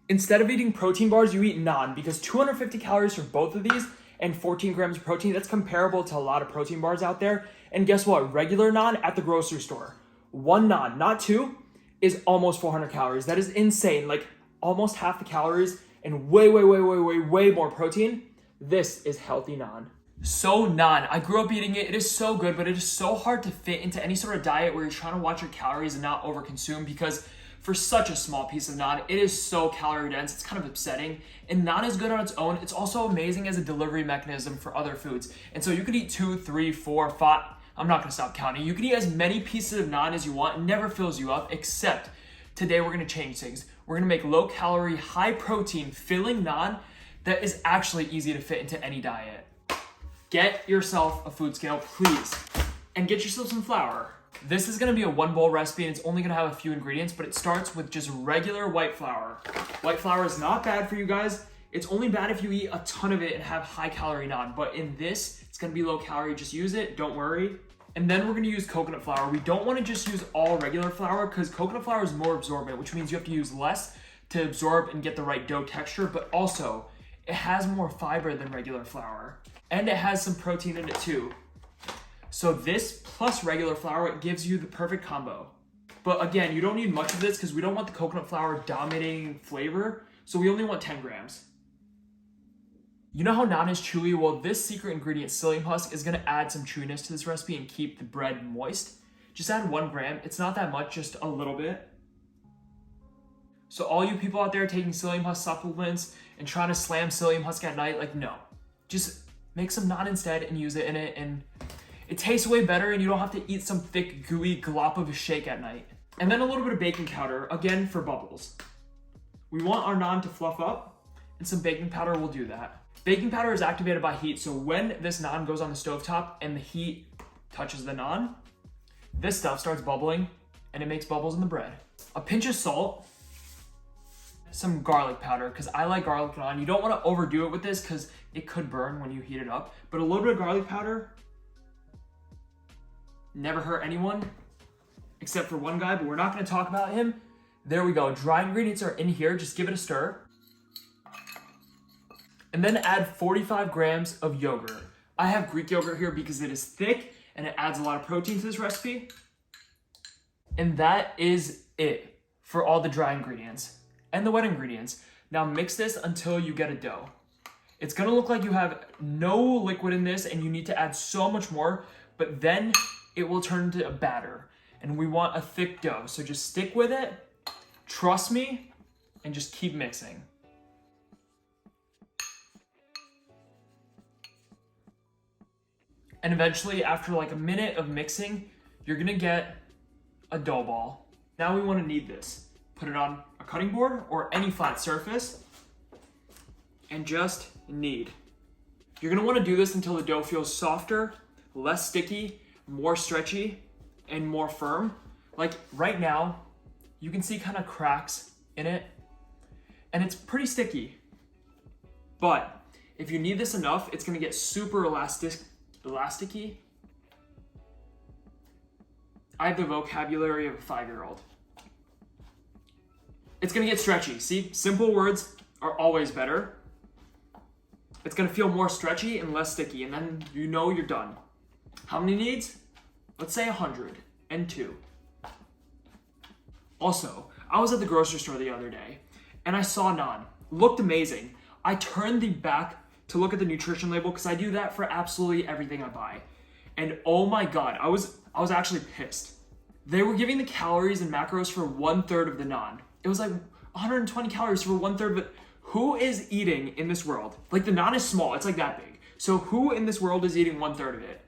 Instead of eating protein bars, you eat naan because 250 calories for both of these and 14 grams of protein, that's comparable to a lot of protein bars out there. And guess what? Regular naan at the grocery store, one naan, not two, is almost 400 calories. That is insane. Like almost half the calories and way more protein. This is healthy naan. So naan, I grew up eating it. It is so good, but it is so hard to fit into any sort of diet where you're trying to watch your calories and not overconsume because for such a small piece of naan, it is so calorie dense. It's kind of upsetting. And naan is good on its own. It's also amazing as a delivery mechanism for other foods. And so you could eat 2, 3, 4, 5. I'm not gonna stop counting. You can eat as many pieces of naan as you want. It never fills you up, except today we're gonna change things. We're gonna make low calorie, high protein, filling naan that is actually easy to fit into any diet. Get yourself a food scale, please, and get yourself some flour. This is gonna be a 1 bowl recipe and it's only gonna have a few ingredients, but it starts with just regular white flour. White flour is not bad for you guys. It's only bad if you eat a ton of it and have high calorie naan, but in this, it's gonna be low calorie, just use it, don't worry. And then we're gonna use coconut flour. We don't wanna just use all regular flour because coconut flour is more absorbent, which means you have to use less to absorb and get the right dough texture, but also it has more fiber than regular flour. And it has some protein in it too. So this plus regular flour, it gives you the perfect combo. But again, you don't need much of this because we don't want the coconut flour dominating flavor. So we only want 10 grams. You know how naan is chewy? Well, this secret ingredient, psyllium husk, is gonna add some chewiness to this recipe and keep the bread moist. Just add 1 gram. It's not that much, just a little bit. So all you people out there taking psyllium husk supplements and trying to slam psyllium husk at night, like no. Just make some naan instead and use it in it, and it tastes way better and you don't have to eat some thick, gooey glop of a shake at night. And then a little bit of baking powder, again for bubbles. We want our naan to fluff up, and some baking powder will do that. Baking powder is activated by heat, so when this naan goes on the stovetop and the heat touches the naan, this stuff starts bubbling and it makes bubbles in the bread. A pinch of salt, some garlic powder, because I like garlic naan. You don't want to overdo it with this because it could burn when you heat it up, but a little bit of garlic powder never hurt anyone, except for one guy, but we're not going to talk about him. There we go. Dry ingredients are in here. Just give it a stir. And then add 45 grams of yogurt. I have Greek yogurt here because it is thick and it adds a lot of protein to this recipe. And that is it for all the dry ingredients and the wet ingredients. Now mix this until you get a dough. It's gonna look like you have no liquid in this and you need to add so much more, but then it will turn into a batter. And we want a thick dough. So just stick with it, trust me, and just keep mixing. And eventually, after like a minute of mixing, you're gonna get a dough ball. Now we wanna knead this. Put it on a cutting board or any flat surface and just knead. You're gonna wanna do this until the dough feels softer, less sticky, more stretchy, and more firm. Like right now, you can see kind of cracks in it and it's pretty sticky. But if you knead this enough, it's gonna get super elasticy. I have the vocabulary of a 5-year-old. It's gonna get stretchy. See, simple words are always better. It's gonna feel more stretchy and less sticky, and then you know you're done. How many kneads? Let's say 102. Also, I was at the grocery store the other day and I saw naan. Looked amazing. I turned the back to look at the nutrition label because I do that for absolutely everything I buy. And oh my God, I was actually pissed. They were giving the calories and macros for 1/3 of the naan. It was like 120 calories for 1/3 of it. Who is eating in this world? Like the naan is small, it's like that big. So who in this world is eating 1/3 of it?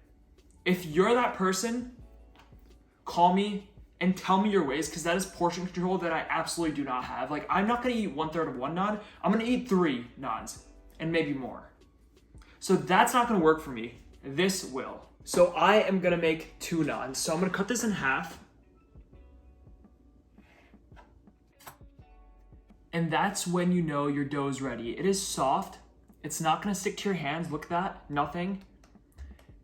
If you're that person, call me and tell me your ways, because that is portion control that I absolutely do not have. Like I'm not gonna eat 1/3 of one naan, I'm gonna eat 3 naans and maybe more. So that's not gonna work for me. This will. So I am gonna make 2 naans. So I'm gonna cut this in half. And that's when you know your dough is ready. It is soft. It's not gonna stick to your hands. Look at that, nothing.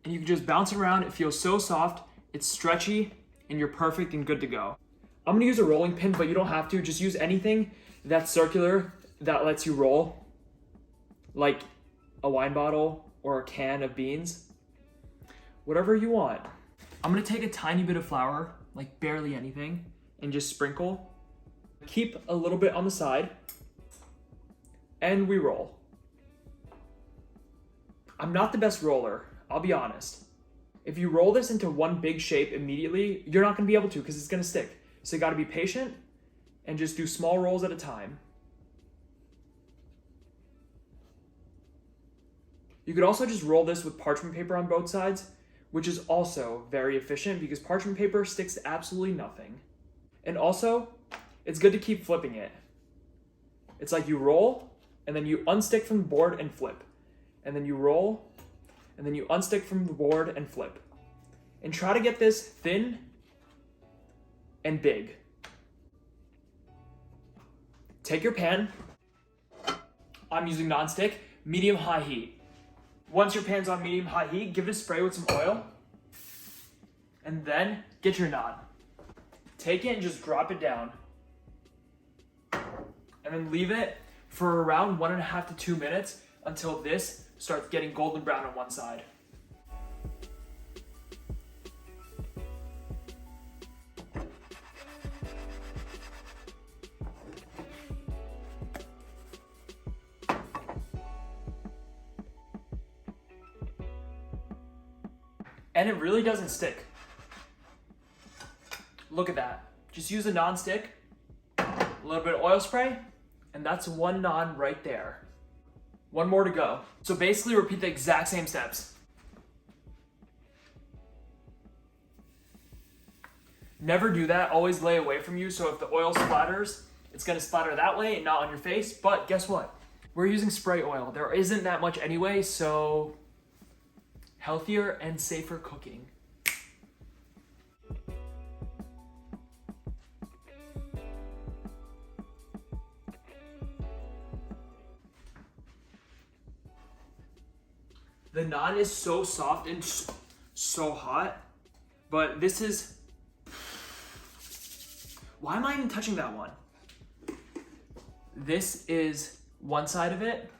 And you can just bounce it around. It feels so soft. It's stretchy and you're perfect and good to go. I'm gonna use a rolling pin, but you don't have to. Just use anything that's circular that lets you roll like a wine bottle or a can of beans, whatever you want. I'm gonna take a tiny bit of flour, like barely anything, and just sprinkle. Keep a little bit on the side, and we roll. I'm not the best roller, I'll be honest. If you roll this into one big shape immediately, you're not gonna be able to because it's gonna stick. So you gotta be patient and just do small rolls at a time. You could also just roll this with parchment paper on both sides, which is also very efficient because parchment paper sticks to absolutely nothing. And also, it's good to keep flipping it. It's like you roll, and then you unstick from the board and flip. And then you roll, and then you unstick from the board and flip. And try to get this thin and big. Take your pan. I'm using non-stick, medium-high heat. Once your pan's on medium-high heat, give it a spray with some oil. And then get your naan. Take it and just drop it down. And then leave it for around 1.5 to 2 minutes until this starts getting golden brown on one side. And it really doesn't stick. Look at that. Just use a non-stick, a little bit of oil spray, and that's one naan right there. One more to go. So basically repeat the exact same steps. Never do that, always lay away from you, so if the oil splatters, it's gonna splatter that way and not on your face, but guess what? We're using spray oil. There isn't that much anyway, so healthier and safer cooking. The naan is so soft and so hot, but this is, why am I even touching that one? This is one side of it,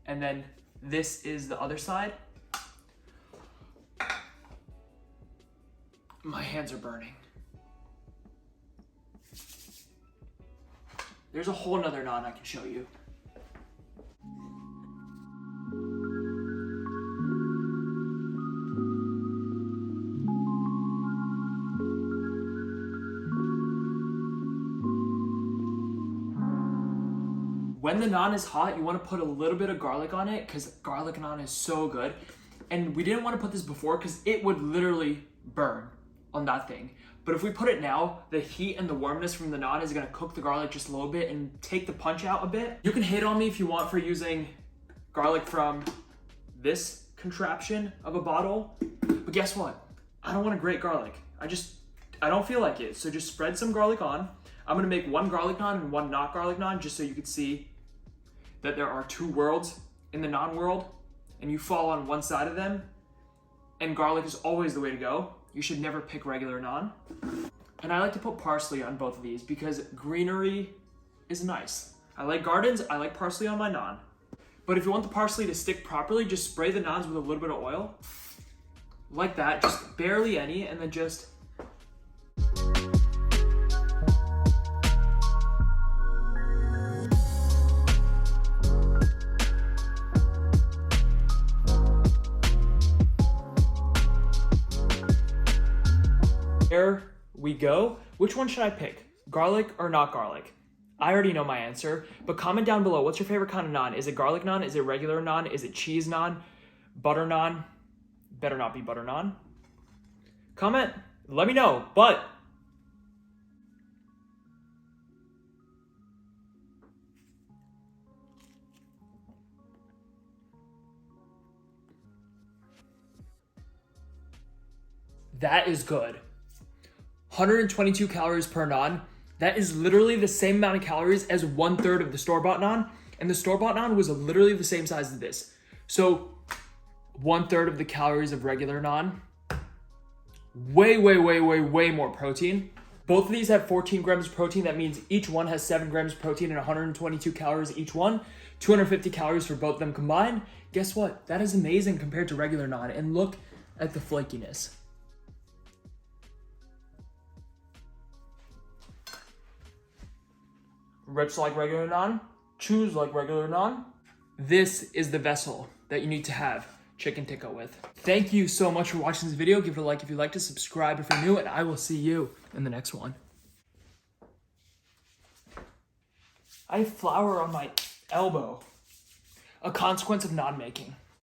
and then this is the other side. My hands are burning. There's a whole nother naan I can show you. When the naan is hot, you want to put a little bit of garlic on it because garlic naan is so good. And we didn't want to put this before because it would literally burn on that thing. But if we put it now, the heat and the warmness from the naan is going to cook the garlic just a little bit and take the punch out a bit. You can hate on me if you want for using garlic from this contraption of a bottle. But guess what? I don't want to grate garlic. I don't feel like it. So just spread some garlic on. I'm going to make one garlic naan and one not garlic naan just so you can see that there are two worlds in the naan world and you fall on one side of them, and garlic is always the way to go. You should never pick regular naan. And I like to put parsley on both of these because greenery is nice. I like gardens, I like parsley on my naan. But if you want the parsley to stick properly, just spray the naans with a little bit of oil. Like that, just barely any, and then just there we go. Which one should I pick? Garlic or not garlic? I already know my answer, but comment down below. What's your favorite kind of naan? Is it garlic naan? Is it regular naan? Is it cheese naan? Butter naan? Better not be butter naan. Comment, let me know, but that is good. 122 calories per naan. That is literally the same amount of calories as 1/3 of the store-bought naan. And the store-bought naan was literally the same size as this. So 1/3 of the calories of regular naan. Way more protein. Both of these have 14 grams of protein. That means each one has 7 grams of protein and 122 calories each one. 250 calories for both of them combined. Guess what? That is amazing compared to regular naan. And look at the flakiness. Rips like regular naan, chews like regular naan. This is the vessel that you need to have chicken tikka with. Thank you so much for watching this video. Give it a like if you liked it, subscribe if you're new, and I will see you in the next one. I have flour on my elbow. A consequence of naan making.